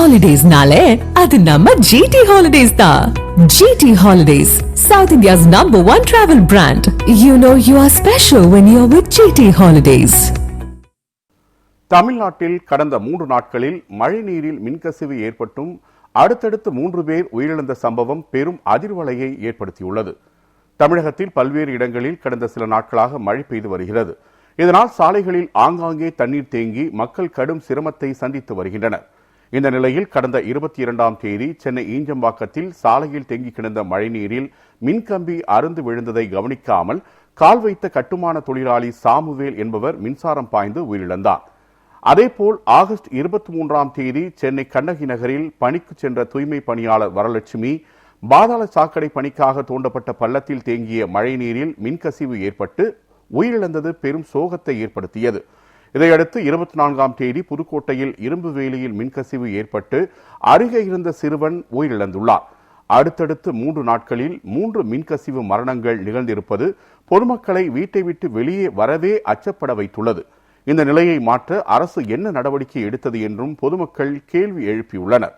ஹாலிடேஸ்னாலே அது நம்ம ஜிடி ஹாலிடேஸ் தான். GT holidays, South India's #1 travel brand. You know you are special when you're with GT Holidays. தமிழ்நாட்டில் கடந்த 3 நாட்களில் மழைநீரில் மின்கசிவு ஏற்பட்டும் அடுத்தடுத்து 3 பேர் உயிரிழந்த சம்பவம் பெரும் அதிர்வலையை ஏற்படுத்தியுள்ளது. தமிழகத்தில் பல்வேறு இடங்களில் கடந்த சில நாட்களாக மழை பெய்து வருகிறது. இதனால் சாலைகளில் ஆங்காங்கே தண்ணீர் தேங்கி மக்கள் கடும் சிரமத்தை சந்தித்து வருகின்றனர். இந்த நிலையில் கடந்த 22ஆம் தேதி சென்னை ஈஞ்சம்பாக்கத்தில் சாலையில் தேங்கி கிடந்த மழைநீரில் மின்கம்பி அறுந்து விழுந்ததை கவனிக்காமல் கால் வைத்த கட்டுமான தொழிலாளி சாமுவேல் என்பவர் மின்சாரம் பாய்ந்து உயிரிழந்தார். அதேபோல் ஆகஸ்ட் 23ஆம் தேதி சென்னை கண்ணகி நகரில் பணிக்கு சென்ற தூய்மை பணியாளர் வரலட்சுமி பாதாள சாக்கடை பணிக்காக தோண்டப்பட்ட பள்ளத்தில் தேங்கிய மழைநீரில் மின்கசிவு ஏற்பட்டு உயிரிழந்தது பெரும் சோகத்தை ஏற்படுத்தியது. இதையடுத்து 24ஆம் தேதி புதுக்கோட்டையில் இரும்பு வேலியில் மின்கசிவு ஏற்பட்டு அருகே இருந்த சிறுவன் உயிரிழந்துள்ளார். அடுத்தடுத்து 3 நாட்களில் 3 மின்கசிவு மரணங்கள் நிகழ்ந்திருப்பது பொதுமக்களை வீட்டை விட்டு வெளியே வரவே அச்சப்பட வைத்துள்ளது. இந்த நிலையை மாற்ற அரசு என்ன நடவடிக்கை எடுத்தது என்றும் பொதுமக்கள் கேள்வி எழுப்பியுள்ளனர்.